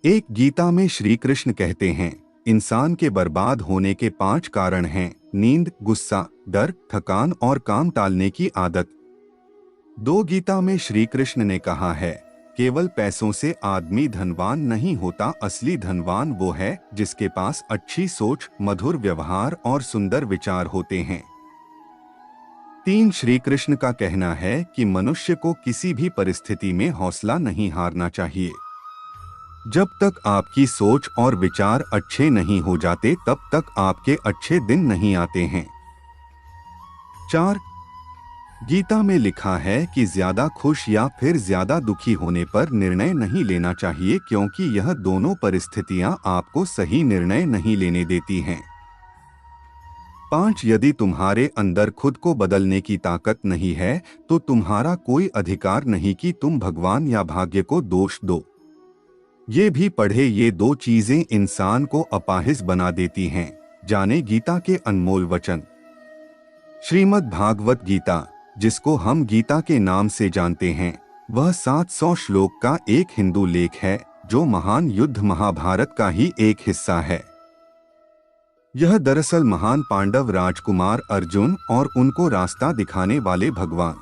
एक गीता में श्री कृष्ण कहते हैं, इंसान के बर्बाद होने के 5 कारण हैं: नींद, गुस्सा, डर, थकान और काम टालने की आदत। 2 गीता में श्री कृष्ण ने कहा है, केवल पैसों से आदमी धनवान नहीं होता, असली धनवान वो है जिसके पास अच्छी सोच, मधुर व्यवहार और सुंदर विचार होते हैं। 3 श्री कृष्ण का कहना है कि मनुष्य को किसी भी परिस्थिति में हौसला नहीं हारना चाहिए। जब तक आपकी सोच और विचार अच्छे नहीं हो जाते तब तक आपके अच्छे दिन नहीं आते हैं। 4 गीता में लिखा है कि ज्यादा खुश या फिर ज्यादा दुखी होने पर निर्णय नहीं लेना चाहिए, क्योंकि यह दोनों परिस्थितियां आपको सही निर्णय नहीं लेने देती हैं। 5 यदि तुम्हारे अंदर खुद को बदलने की ताकत नहीं है तो तुम्हारा कोई अधिकार नहीं कि तुम भगवान या भाग्य को दोष दो। ये भी पढ़े, ये 2 चीजें इंसान को अपाहिज बना देती हैं। जाने गीता के अनमोल वचन। श्रीमद् भागवत गीता, जिसको हम गीता के नाम से जानते हैं, वह 700 श्लोक का एक हिंदू लेख है जो महान युद्ध महाभारत का ही एक हिस्सा है। यह दरअसल महान पांडव राजकुमार अर्जुन और उनको रास्ता दिखाने वाले भगवान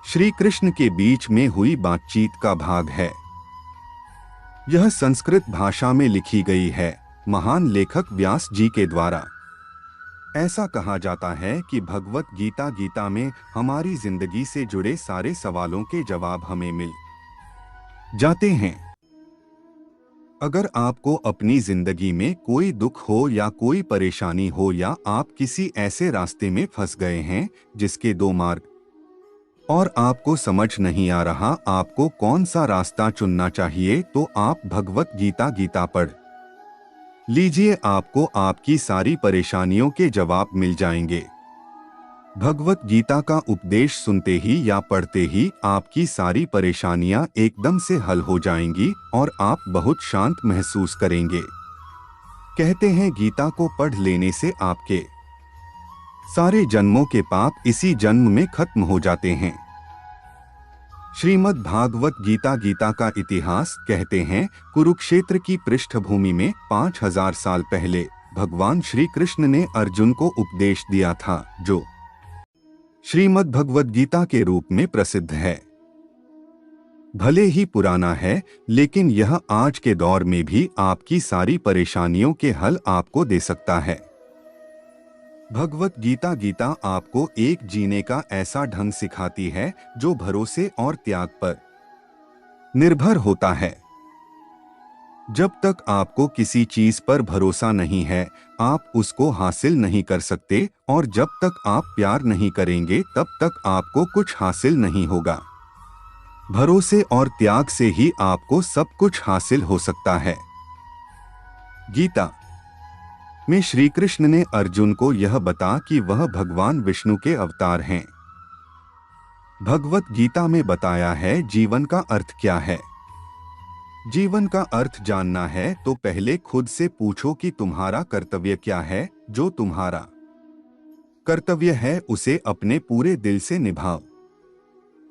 श्री कृष्ण के बीच में हुई बातचीत का भाग है। यह संस्कृत भाषा में लिखी गई है, महान लेखक व्यास जी के द्वारा। ऐसा कहा जाता है कि भगवत गीता में हमारी जिंदगी से जुड़े सारे सवालों के जवाब हमें मिल जाते हैं। अगर आपको अपनी जिंदगी में कोई दुख हो या कोई परेशानी हो, या आप किसी ऐसे रास्ते में फंस गए हैं जिसके 2 मार्ग और आपको समझ नहीं आ रहा आपको कौन सा रास्ता चुनना चाहिए, तो आप भगवत गीता पढ़ लीजिए, आपको आपकी सारी परेशानियों के जवाब मिल जाएंगे। भगवत गीता का उपदेश सुनते ही या पढ़ते ही आपकी सारी परेशानियां एकदम से हल हो जाएंगी और आप बहुत शांत महसूस करेंगे। कहते हैं गीता को पढ़ लेने से आपके सारे जन्मों के पाप इसी जन्म में खत्म हो जाते हैं। श्रीमद् भागवत गीता का इतिहास कहते हैं, कुरुक्षेत्र की पृष्ठभूमि में 5000 साल पहले भगवान श्री कृष्ण ने अर्जुन को उपदेश दिया था, जो श्रीमद् भगवत गीता के रूप में प्रसिद्ध है। भले ही पुराना है, लेकिन यह आज के दौर में भी आपकी सारी परेशानियों के हल आपको दे सकता है। भगवत गीता आपको एक जीने का ऐसा ढंग सिखाती है जो भरोसे और त्याग पर निर्भर होता है। जब तक आपको किसी चीज पर भरोसा नहीं है, आप उसको हासिल नहीं कर सकते, और जब तक आप प्यार नहीं करेंगे तब तक आपको कुछ हासिल नहीं होगा। भरोसे और त्याग से ही आपको सब कुछ हासिल हो सकता है। गीता में श्री कृष्ण ने अर्जुन को यह बता कि वह भगवान विष्णु के अवतार हैं। भगवत गीता में बताया है जीवन का अर्थ क्या है। जीवन का अर्थ जानना है तो पहले खुद से पूछो कि तुम्हारा कर्तव्य क्या है। जो तुम्हारा कर्तव्य है उसे अपने पूरे दिल से निभाओ।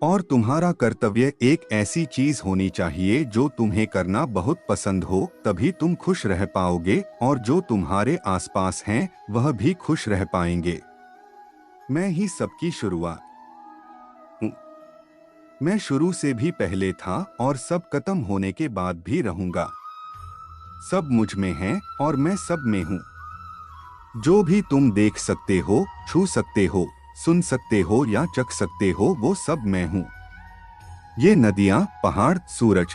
और तुम्हारा कर्तव्य एक ऐसी चीज होनी चाहिए जो तुम्हें करना बहुत पसंद हो, तभी तुम खुश रह पाओगे और जो तुम्हारे आसपास हैं वह भी खुश रह पाएंगे। मैं ही सबकी शुरुआत हूँ। मैं शुरू से भी पहले था और सब खत्म होने के बाद भी रहूंगा। सब मुझ में है और मैं सब में हूँ। जो भी तुम देख सकते हो, छू सकते हो, सुन सकते हो या चख सकते हो, वो सब मैं हूँ। ये नदियाँ, पहाड़, सूरज,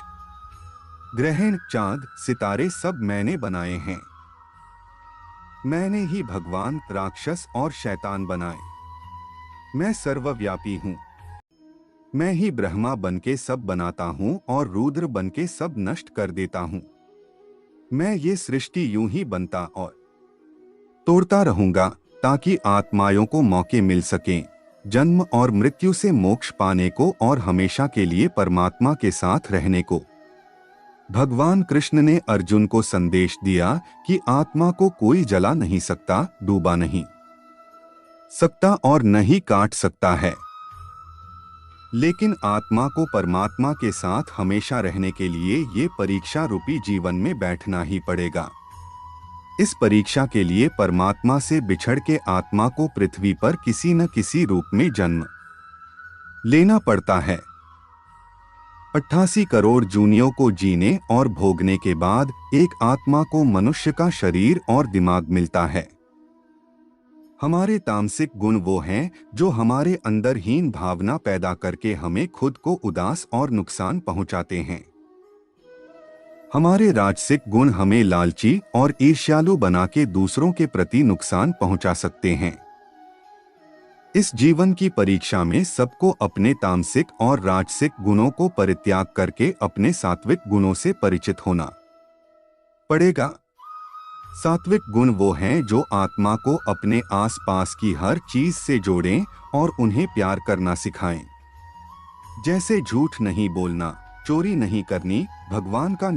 ग्रहण, चांद, सितारे सब मैंने बनाए हैं। मैंने ही भगवान, राक्षस और शैतान बनाए। मैं सर्वव्यापी हूँ। मैं ही ब्रह्मा बनके सब बनाता हूँ और रुद्र बनके सब नष्ट कर देता हूँ। मैं ये सृष्टि यूं ही बनता और तोड़ता रहूंगा ताकि आत्माओं को मौके मिल सकें जन्म और मृत्यु से मोक्ष पाने को और हमेशा के लिए परमात्मा के साथ रहने को। भगवान कृष्ण ने अर्जुन को संदेश दिया कि आत्मा को कोई जला नहीं सकता, डूबा नहीं सकता और न ही काट सकता है। लेकिन आत्मा को परमात्मा के साथ हमेशा रहने के लिए ये परीक्षा रूपी जीवन में बैठना ही पड़ेगा। इस परीक्षा के लिए परमात्मा से बिछड़ के आत्मा को पृथ्वी पर किसी न किसी रूप में जन्म लेना पड़ता है। 88 करोड़ जूनियों को जीने और भोगने के बाद एक आत्मा को मनुष्य का शरीर और दिमाग मिलता है। हमारे तामसिक गुण वो हैं जो हमारे अंदर हीन भावना पैदा करके हमें खुद को उदास और नुकसान पहुंचाते हैं। हमारे राजसिक गुण हमें लालची और ईर्ष्यालु बना के दूसरों के प्रति नुकसान पहुंचा सकते हैं। इस जीवन की परीक्षा में सबको अपने तामसिक और राजसिक गुणों को परित्याग करके अपने सात्विक गुणों से परिचित होना पड़ेगा। सात्विक गुण वो हैं जो आत्मा को अपने आसपास की हर चीज से जोड़ें और उन्हें प्यार करना सिखाएं। जैसे झूठ नहीं बोलना, चोरी नहीं करनी, भगवान का